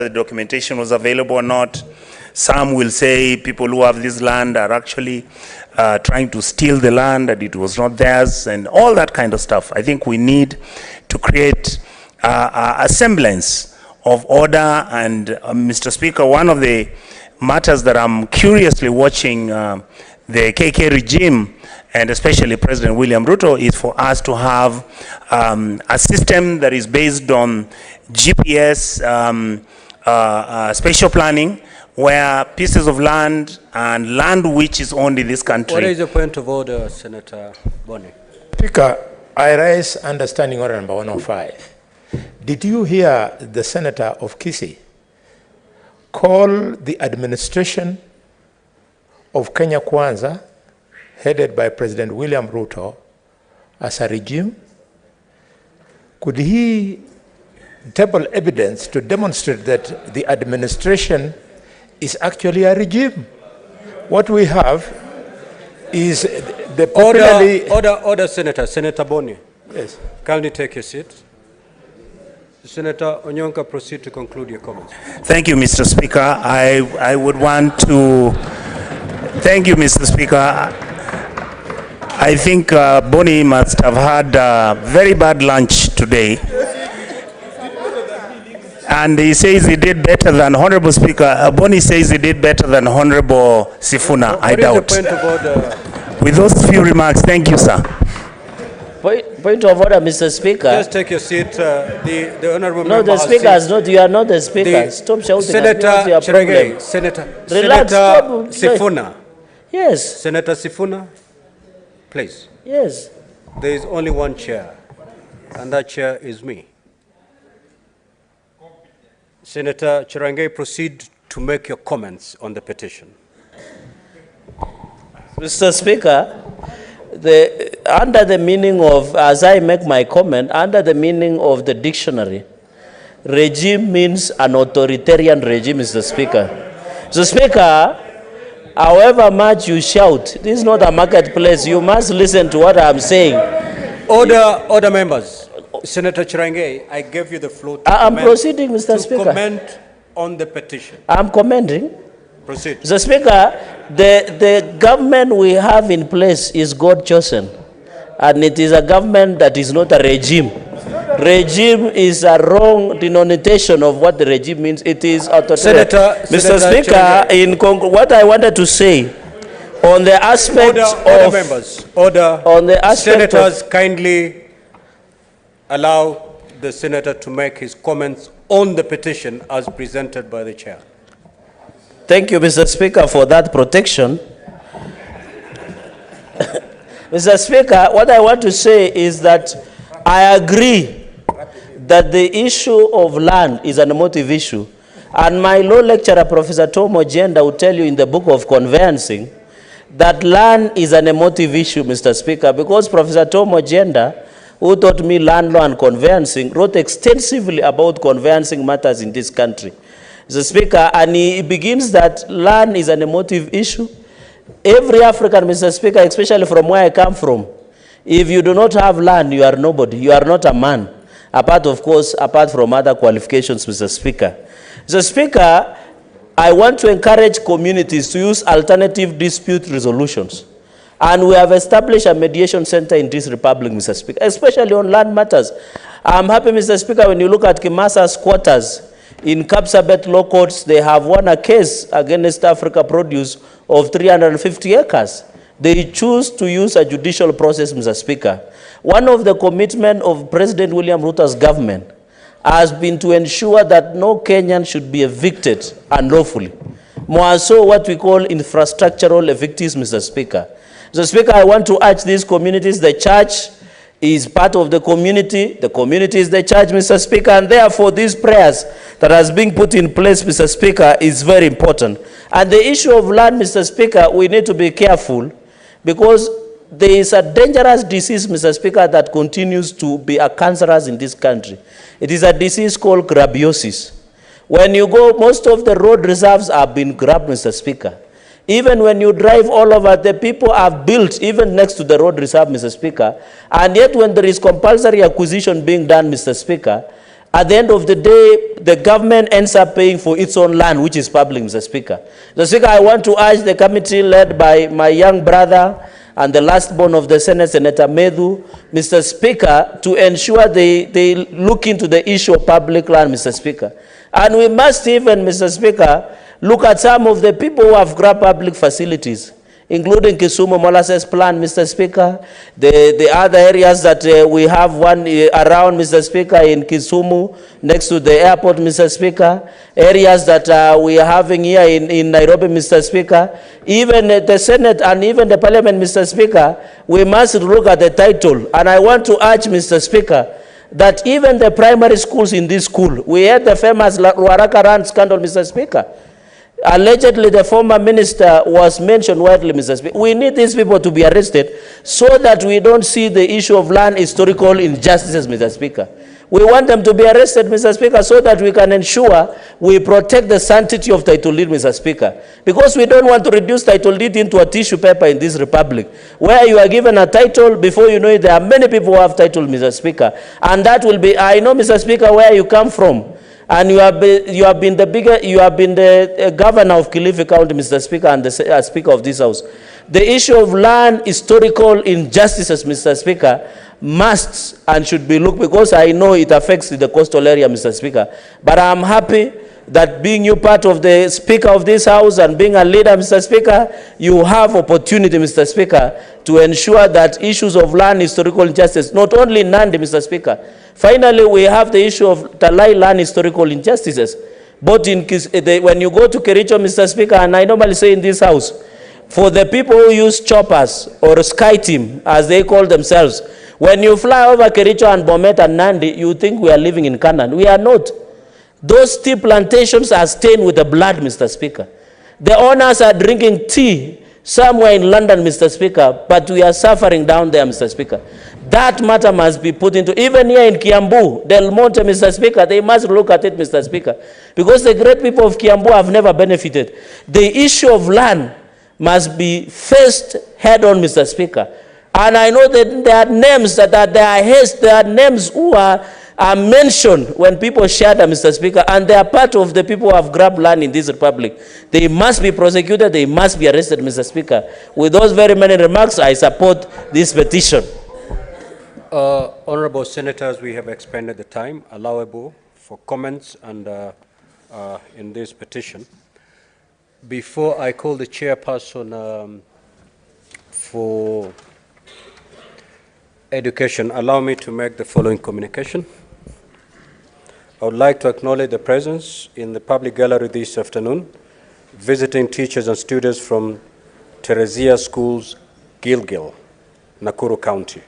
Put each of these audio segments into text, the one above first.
the documentation was available or not. Some will say people who have this land are actually trying to steal the land, and it was not theirs, and all that kind of stuff. I think we need to create a semblance of order. And Mr. Speaker, one of the matters that I'm curiously watching the KK regime, and especially President William Ruto, is for us to have a system that is based on GPS spatial planning, where pieces of land and land which is owned in this country. What is the point of order, Senator Boni? Speaker, I raise understanding order number 105. Did you hear the Senator of Kisii call the administration of Kenya Kwanza, headed by President William Ruto, as a regime? Could he table evidence to demonstrate that the administration is actually a regime? What we have is the popularly... Order, Senator. Senator Boni. Yes. Kindly take your seat. Senator Onyonka, proceed to conclude your comments. Thank you, Mr. Speaker. I would want to... Thank you, Mr. Speaker. I think Boni must have had a very bad lunch today. And he says he did better than Honorable Speaker. Boni says he did better than Honorable Sifuna. I doubt. What is the point of order? With those few remarks, thank you, sir. Point of order, Mr. Speaker. Just take your seat. The Honorable No, member the Speaker has not. You are not the Speaker. Stop shouting. Senator Cherengei. Relax, Senator stop. Sifuna. Yes. Senator Sifuna, please. Yes. There is only one chair, and that chair is me. Senator Cherengei, proceed to make your comments on the petition. Mr. Speaker, under the meaning of, as I make my comment, under the meaning of the dictionary, regime means an authoritarian regime, Mr. Speaker. Mr. Speaker, however much you shout, this is not a marketplace. You must listen to what I'm saying. Order, members. Senator Cherengei, I gave you the floor I'm proceeding, Mr. Speaker. Comment on the petition. I'm commenting. Proceed. Mr. Speaker, the government we have in place is God chosen, and it is a government that is not a regime. Regime is a wrong denotation of what the regime means. It is authoritarian. Mr. Speaker, what I wanted to say on the aspect order members. Order. On the aspect Senators, kindly allow the senator to make his comments on the petition as presented by the chair. Thank you, Mr. Speaker, for that protection. Mr. Speaker, what I want to say is that I agree that the issue of land is an emotive issue. And my law lecturer, Professor Tom Ojenda, will tell you in the book of conveyancing that land is an emotive issue, Mr. Speaker, because Professor Tom Ojenda, who taught me land law and conveyancing, wrote extensively about conveyancing matters in this country. Mr. Speaker, and he begins that land is an emotive issue. Every African, Mr. Speaker, especially from where I come from, if you do not have land, you are nobody. You are not a man. Apart from other qualifications, Mr. Speaker. Mr. Speaker, I want to encourage communities to use alternative dispute resolutions. And we have established a mediation center in this republic, Mr. Speaker, especially on land matters. I'm happy, Mr. Speaker, when you look at Kimasa's quarters in Kapsabet law courts, they have won a case against Africa Produce of 350 acres. They choose to use a judicial process, Mr. Speaker. One of the commitments of President William Ruto's government has been to ensure that no Kenyan should be evicted unlawfully. More so what we call infrastructural evictees, Mr. Speaker. Mr. Speaker, I want to urge these communities. The church is part of the community is the church, Mr. Speaker, and therefore these prayers that has been put in place, Mr. Speaker, is very important. And the issue of land, Mr. Speaker, we need to be careful because there is a dangerous disease, Mr. Speaker, that continues to be a cancerous in this country. It is a disease called grabiosis. When you go, most of the road reserves have been grabbed, Mr. Speaker. Even when you drive all over, the people have built even next to the road reserve, Mr. Speaker. And yet when there is compulsory acquisition being done, Mr. Speaker, at the end of the day, the government ends up paying for its own land, which is public, Mr. Speaker. Mr. Speaker, I want to urge the committee led by my young brother and the last born of the Senate, Senator Medhu, Mr. Speaker, to ensure they look into the issue of public land, Mr. Speaker. And we must even, Mr. Speaker, look at some of the people who have grabbed public facilities, including Kisumu molasses plant, Mr. Speaker, the other areas that we have one around, Mr. Speaker, in Kisumu, next to the airport, Mr. Speaker, areas that we are having here in Nairobi, Mr. Speaker, even the Senate and even the Parliament, Mr. Speaker, we must look at the title. And I want to urge, Mr. Speaker, that even the primary schools in this school, we had the famous Ruaraka Rand scandal, Mr. Speaker. Allegedly, the former minister was mentioned widely, Mr. Speaker. We need these people to be arrested so that we don't see the issue of land historical injustices, Mr. Speaker. We want them to be arrested, Mr. Speaker, so that we can ensure we protect the sanctity of title deed, Mr. Speaker. Because we don't want to reduce title deed into a tissue paper in this republic, where you are given a title, before you know it, there are many people who have titles, Mr. Speaker. And that will be, I know, Mr. Speaker, where you come from. And you have been the governor of Kilifi County, Mr. Speaker, and the Speaker of this House. The issue of land historical injustices, Mr. Speaker, must and should be looked, because I know it affects the coastal area, Mr. Speaker. But I'm happy that being you part of the Speaker of this House and being a leader, Mr. Speaker, you have opportunity, Mr. Speaker, to ensure that issues of land historical injustice, not only in Nandi, Mr. Speaker. Finally, we have the issue of Talai land historical injustices. But when you go to Kericho, Mr. Speaker, and I normally say in this House, for the people who use choppers or sky team, as they call themselves, when you fly over Kericho and Bomet and Nandi, you think we are living in Canaan. We are not. Those tea plantations are stained with the blood, Mr. Speaker. The owners are drinking tea somewhere in London, Mr. Speaker, but we are suffering down there, Mr. Speaker. That matter must be put into, even here in Kiambu, Del Monte, Mr. Speaker, they must look at it, Mr. Speaker, because the great people of Kiambu have never benefited. The issue of land must be faced head on, Mr. Speaker. And I know that there are names there are names who are mentioned when people share them, Mr. Speaker, and they are part of the people who have grabbed land in this republic. They must be prosecuted, they must be arrested, Mr. Speaker. With those very many remarks, I support this petition. Honorable Senators, we have expanded the time allowable for comments and in this petition. Before I call the chairperson for education, allow me to make the following communication. I would like to acknowledge the presence in the public gallery this afternoon, visiting teachers and students from Teresia Schools, Gilgil, Nakuru County.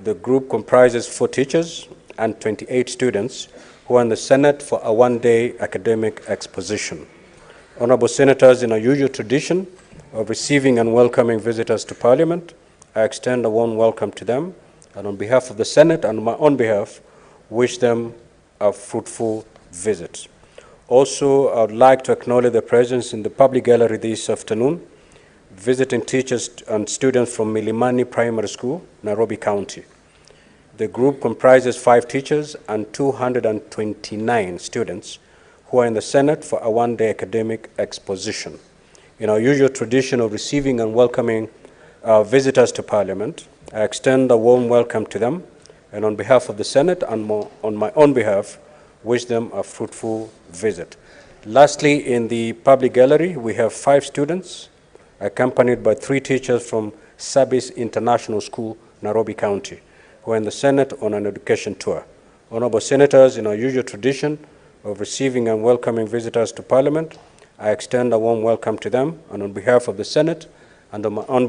The group comprises 4 teachers and 28 students who are in the Senate for a one-day academic exposition. Honorable Senators, in our usual tradition of receiving and welcoming visitors to Parliament, I extend a warm welcome to them, and on behalf of the Senate and on my own behalf, wish them a fruitful visit. Also, I would like to acknowledge the presence in the public gallery this afternoon, visiting teachers and students from Milimani Primary School, Nairobi County. The group comprises 5 teachers and 229 students who are in the Senate for a one-day academic exposition. In our usual tradition of receiving and welcoming visitors to Parliament, I extend a warm welcome to them, and on behalf of the Senate and on my own behalf, wish them a fruitful visit. Lastly, in the public gallery, we have 5 students, accompanied by 3 teachers from Sabis International School, Nairobi County, who are in the Senate on an education tour. Honorable Senators, in our usual tradition of receiving and welcoming visitors to Parliament, I extend a warm welcome to them, and on behalf of the Senate and on my own